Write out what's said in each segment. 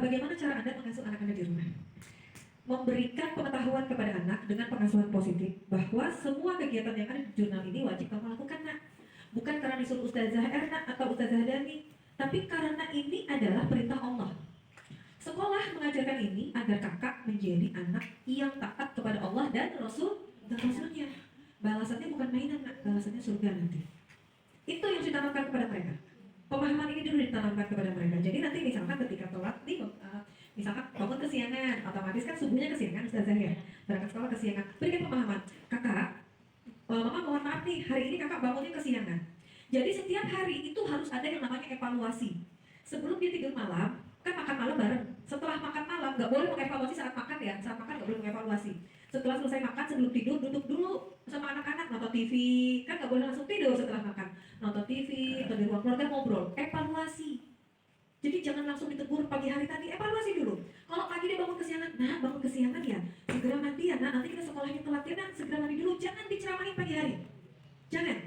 bagaimana cara Anda mengasuh anak Anda di rumah? Memberikan pengetahuan kepada anak dengan pengasuhan positif bahwa semua kegiatan yang ada di jurnal ini wajib kamu lakukan, nak. Bukan karena disuruh Ustazah Erna atau Ustazah Dani, tapi karena ini adalah perintah Allah. Sekolah mengajarkan ini agar kakak menjadi anak yang taat kepada Allah dan Rasulnya. Balasannya bukan mainan, nak. Balasannya surga nanti. Itu yang ditanamkan kepada mereka. Pemahaman ini dulu ditanamkan kepada mereka. Jadi nanti misalkan ketika telat nih, misalkan bangun kesiangan, otomatis kan subuhnya kesiangan, Ustazah ya. Berangkat sekolah kesiangan. Berikan pemahaman, kakak, mama mohon maaf nih, hari ini kakak bangunnya kesiangan. Jadi setiap hari itu harus ada yang namanya evaluasi. Sebelum dia tidur malam, kan makan malam bareng. Setelah makan malam, nggak boleh mengevaluasi saat makan ya. Saat makan nggak boleh mengevaluasi. Setelah selesai makan, sebelum tidur, duduk dulu sama anak-anak, nonton TV. Kan nggak boleh langsung tidur setelah makan. Nonton TV atau di ruang keluarga ngobrol. Evaluasi. Jadi jangan langsung ditegur pagi hari tadi, evaluasi dulu. Kalau pagi dia bangun kesiangan, nah bangun kesiangan ya, segera mandi ya, nah nanti kita sekolahnya telat ya, nah segera mandi dulu. Jangan diceramahin pagi hari. Jangan.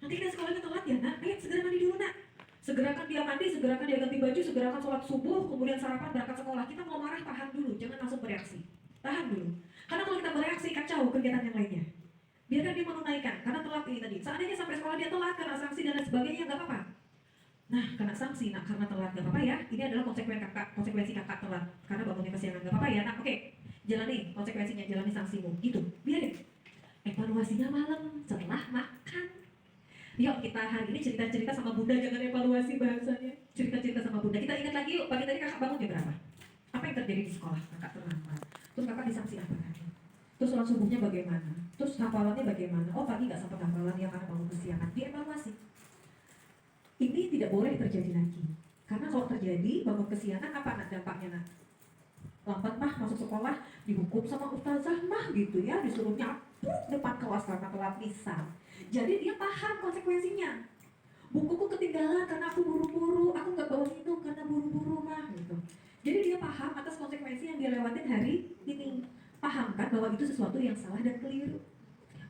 Nanti kita sekolahnya telat ya, nah ayo segera mandi dulu, nak. Segerakan dia mandi, segerakan dia ganti baju, segerakan sholat subuh, kemudian sarapan, berangkat sekolah. Kita mau marah, tahan dulu, jangan langsung bereaksi. Tahan dulu. Karena kalau kita bereaksi, kacau kegiatan yang lainnya. Biarkan dia menunaikan, karena telat ini tadi. Seandainya sampai sekolah dia telat, karena sanksi dan lain sebagainya, nggak apa-apa. Nah, kena sanksi, nah karena telat, nggak apa-apa ya. Ini adalah konsekuensi kakak telat. Karena bangunnya kesiangan, nggak apa-apa ya. Nah, oke. Jalani konsekuensinya, jalani sanksimu. Gitu, biarin. Evaluasinya malam, setelah makan. Yuk kita hari ini cerita-cerita sama bunda, jangan evaluasi bahasanya. Cerita-cerita sama bunda. Kita ingat lagi yuk, pagi tadi kakak bangun jam berapa? Apa yang terjadi di sekolah? Kakak terlambat. Terus kakak disanksi apa tadi? Terus sholat subuhnya bagaimana? Terus hafalannya bagaimana? Oh pagi nggak sempat hafalan ya karena bangun kesiangan. Dievaluasi. Ini tidak boleh terjadi lagi. Karena kalau terjadi bangun kesiangan apa nak dampaknya nak? Lambat mah masuk sekolah dihukum sama ustazah mah gitu ya, disuruh nyapu depan kelas karena telat misal. Jadi dia paham konsekuensinya. Bukuku ketinggalan karena aku buru-buru, aku nggak bawa minum karena buru-buru mah gitu. Jadi dia paham atas konsekuensi yang dia lewatin hari ini. Pahamkan bahwa itu sesuatu yang salah dan keliru.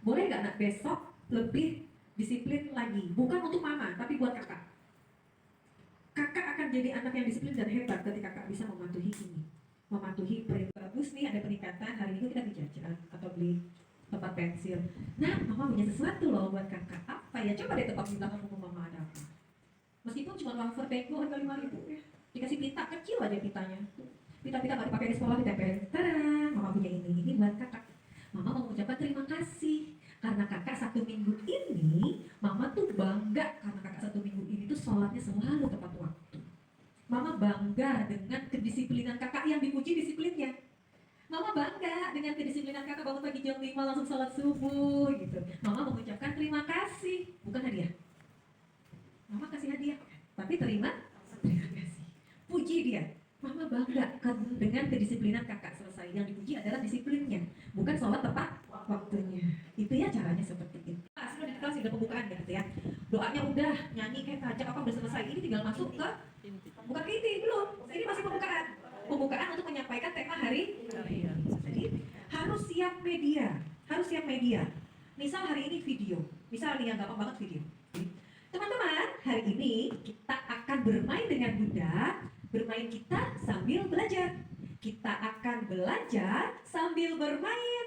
Boleh nggak nak besok lebih disiplin lagi? Bukan untuk mama, tapi buat kakak. Kakak akan jadi anak yang disiplin dan hebat ketika kakak bisa mematuhi ini. Mematuhi perintah. Bagus nih ada peningkatan, hari ini kita beli jajan atau beli tempat pensil. Nah, mama punya sesuatu loh buat kakak. Apa ya? Coba deh tebak di belakang rumah mama ada apa. Meskipun cuma wafer bego harga 5.000 ya. Dikasih pita kecil aja pitanya. Pita-pita nggak dipakai di sekolah, ditempelin. Tada, mama punya ini buat kakak. Mama mau mengucapkan terima kasih karena kakak 1 minggu ini, mama tuh bangga karena kakak 1 minggu ini tuh sholatnya selalu tepat waktu. Mama bangga dengan kedisiplinan kakak yang dipuji disiplinnya. Mama bangga dengan kedisiplinan kakak bangun pagi jam 5 langsung sholat subuh gitu. Mama mengucapkan terima kasih, bukan hadiah. Mama kasih hadiah, tapi terima kasih. Puji dia. Mama bangga dengan kedisiplinan kakak selesai. Yang dipuji adalah disiplinnya, bukan sholat tepat waktunya. Itu ya caranya seperti itu. Sudah di kelas, sudah pembukaan gitu ya. Doanya udah, nyanyi kayak tajak apa udah selesai. Ini tinggal masuk ke bukan inti, belum. Ini masih pembukaan. Pembukaan untuk menyampaikan tema hari. Jadi harus siap media, harus siap media. Misal hari ini video, misal nih yang gampang banget video. Teman-teman, hari ini kita akan bermain dengan Bunda. Bermain kita sambil belajar. Kita akan belajar sambil bermain.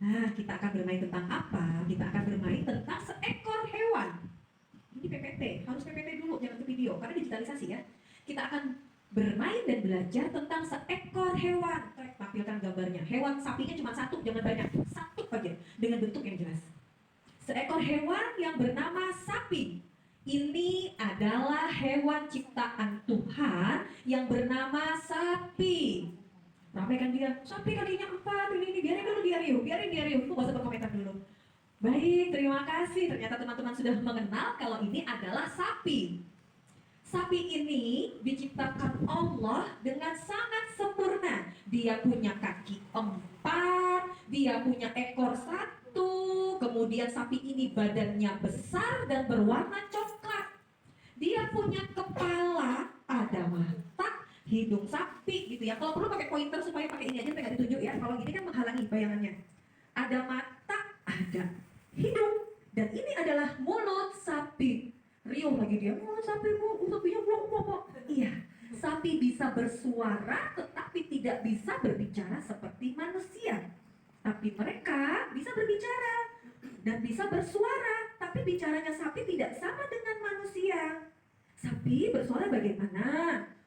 Nah, kita akan bermain tentang apa? Kita akan bermain tentang seekor hewan. Ini PPT, harus PPT dulu, jangan ke video, karena digitalisasi ya. Kita akan bermain dan belajar tentang seekor hewan. Tampilkan gambarnya. Hewan sapinya cuma satu, jangan banyak. Satu aja, dengan bentuk yang jelas. Seekor hewan yang bernama sapi. Ini adalah hewan ciptaan Tuhan yang bernama sapi. Ramai kan dia, sapi kakinya 4, ini biarin dulu dia riuh, itu gak usah berkomentar dulu. Baik, terima kasih. Ternyata teman-teman sudah mengenal kalau ini adalah sapi. Sapi ini diciptakan Allah dengan sangat sempurna. Dia punya kaki 4, dia punya ekor 1, kemudian sapi ini badannya besar dan berwarna coklat. Dia punya kepala, ada mata, hidung sapi gitu ya. Kalau perlu pakai pointer supaya pakai ini aja nggak ditunjuk ya. Kalau ini kan menghalangi bayangannya. Ada mata, ada hidung, dan ini adalah mulut sapi. Riuh lagi dia, mulut sapi, sapinya blok. Iya, sapi Sapi bisa bersuara tetapi tidak bisa berbicara seperti manusia. Tapi mereka bisa berbicara dan bisa bersuara, tapi bicaranya sapi tidak sama dengan manusia. Sapi bersuara bagaimana?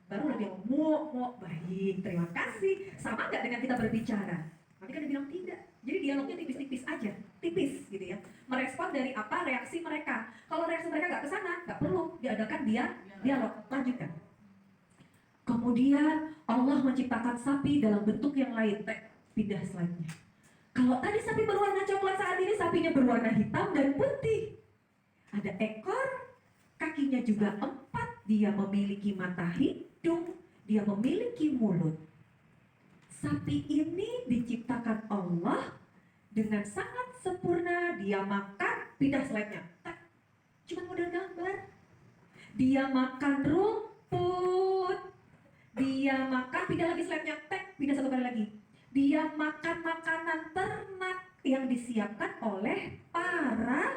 Baru dia ngomong, baik, terima kasih. Sama nggak dengan kita berbicara? Nanti kan dia bilang tidak. Jadi dialognya tipis-tipis aja, tipis gitu ya. Merespon dari apa reaksi mereka. Kalau reaksi mereka nggak ke sana, nggak perlu diadakan dialog. Lanjutkan. Kemudian Allah menciptakan sapi dalam bentuk yang lain. Pindah slide-nya. Kalau tadi sapi berwarna coklat, saat ini sapinya berwarna hitam dan putih. Ada ekor, kakinya juga 4, dia memiliki mata hidung, dia memiliki mulut. Sapi ini diciptakan Allah dengan sangat sempurna. Dia makan, pindah slide-nya. Cuma model gambar. Dia makan rumput. Dia makan, pindah lagi slide-nya. Pindah satu kali lagi. Dia makan makanan ternak yang disiapkan oleh para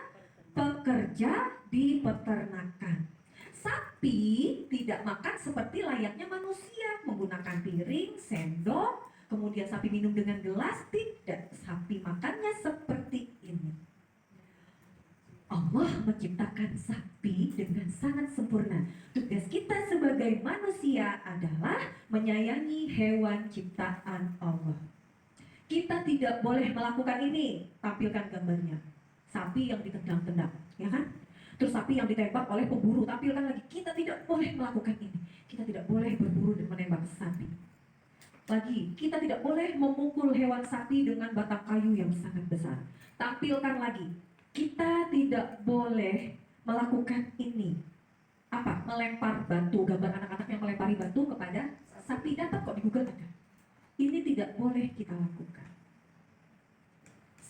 pekerja di peternakan. Sapi tidak makan seperti layaknya manusia, menggunakan piring, sendok, kemudian sapi minum dengan gelas. Tidak, sapi makannya seperti ini. Allah menciptakan sapi dengan sangat sempurna. Tugas kita sebagai manusia adalah menyayangi hewan ciptaan Allah. Kita tidak boleh melakukan ini. Tampilkan gambarnya. Sapi yang ditendang-tendang, ya kan? Terus sapi yang ditembak oleh pemburu, tampilkan lagi. Kita tidak boleh melakukan ini. Kita tidak boleh berburu dan menembak sapi. Lagi, kita tidak boleh memukul hewan sapi dengan batang kayu yang sangat besar. Tampilkan lagi. Kita tidak boleh melakukan ini. Apa? Melempar batu. Gambar anak-anak yang melempari batu kepada sapi. Dapat kok di Google ada. Ini tidak boleh kita lakukan.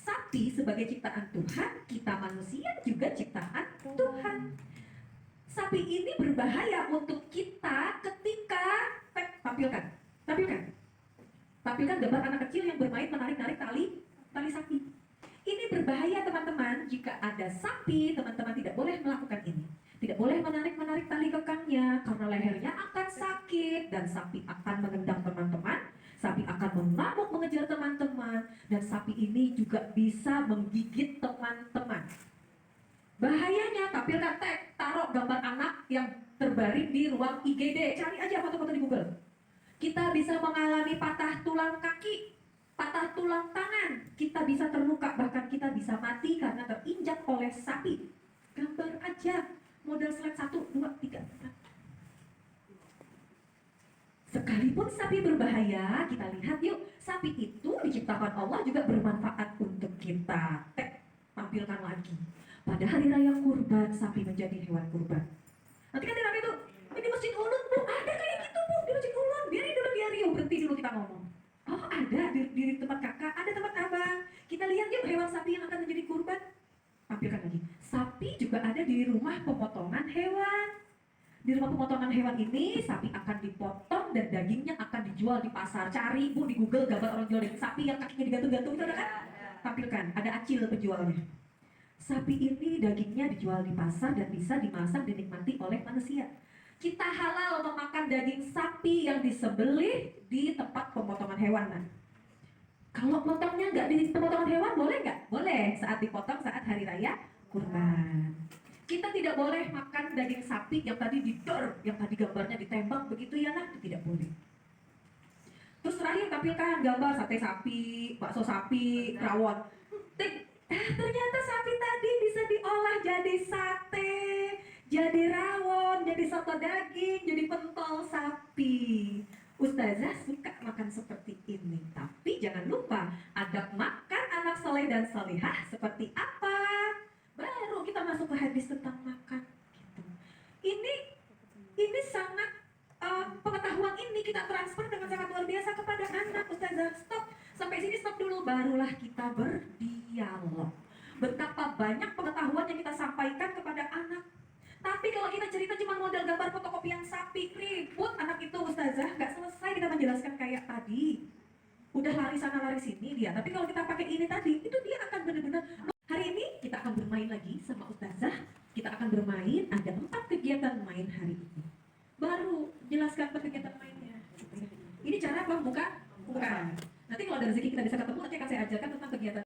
Sapi sebagai ciptaan Tuhan, kita manusia juga ciptaan Tuhan. Sapi ini berbahaya untuk kita ketika tampilkan gambar anak kecil yang bermain menarik-narik tali sapi. Ini berbahaya teman-teman. Jika ada sapi, teman-teman tidak boleh melakukan ini. Tidak boleh menarik tali kekangnya, karena lehernya akan sakit dan sapi akan menendang teman-teman. Sapi akan mengamuk mengejar teman-teman, dan sapi ini juga bisa menggigit teman-teman. Bahayanya, tampilkan taruh gambar anak yang terbaring di ruang IGD. Cari aja foto-foto di Google. Kita bisa mengalami patah tulang kaki, patah tulang tangan, kita bisa terluka, bahkan kita bisa mati karena terinjak oleh sapi. Gambar aja, model slide 1, 2, 3, 4. Sekalipun sapi berbahaya, kita lihat yuk, sapi itu diciptakan Allah juga bermanfaat untuk kita. Tampilkan lagi. Pada hari raya kurban, sapi menjadi hewan kurban. Nanti kan dia itu, ini Masjid Ulun bu, ada kayak gitu bu, di Masjid Ulun. Biarin dulu, berhenti dulu kita ngomong. Oh ada di tempat kakak, ada tempat abang. Kita lihat yuk hewan sapi yang akan menjadi kurban. Tampilkan lagi. Sapi juga ada di rumah pemotongan hewan. Di rumah pemotongan hewan ini, sapi akan dipotong dan dagingnya akan dijual di pasar. Cari bu di Google gambar orang jual daging sapi yang kakinya digantung-gantung itu ada kan? Tampilkan, ada acil penjualnya. Sapi ini dagingnya dijual di pasar dan bisa dimasak dan dinikmati oleh manusia. Kita halal memakan daging sapi yang disembelih di tempat pemotongan hewan. Nah, kalau potongnya nggak di pemotongan hewan, boleh nggak? Boleh, saat dipotong saat hari raya kurban. Kita tidak boleh makan daging sapi yang tadi didor, yang tadi gambarnya ditembak begitu ya nak, tidak boleh. Terus terakhir tampilkan gambar sate sapi, bakso sapi, rawon. Ternyata sapi tadi bisa diolah jadi sate, jadi rawon, jadi soto daging, jadi pentol sapi. Ustazah suka makan seperti ini, tapi jangan lupa adab makan anak soleh dan solihah seperti apa. Baru kita masuk ke hadis tentang makan. Gitu. Ini sangat pengetahuan ini kita transfer dengan sangat luar biasa kepada anak. Ustazah stop, sampai sini stop dulu, barulah kita berdialog. Betapa banyak pengetahuan yang kita sampaikan kepada anak. Tapi kalau kita cerita cuma model gambar fotokopian sapi, ribut anak itu Ustazah, nggak selesai kita menjelaskan kayak tadi. Udah lari sana lari sini dia, tapi kalau kita pakai ini tadi, itu dia akan benar-benar. Hari ini kita akan bermain lagi sama Ustazah. Kita akan bermain, ada 4 kegiatan main hari ini. Baru jelaskan kegiatan main. membuka pembukaan. Nanti kalau ada rezeki kita bisa ketemu, nanti akan saya ajarkan tentang kegiatan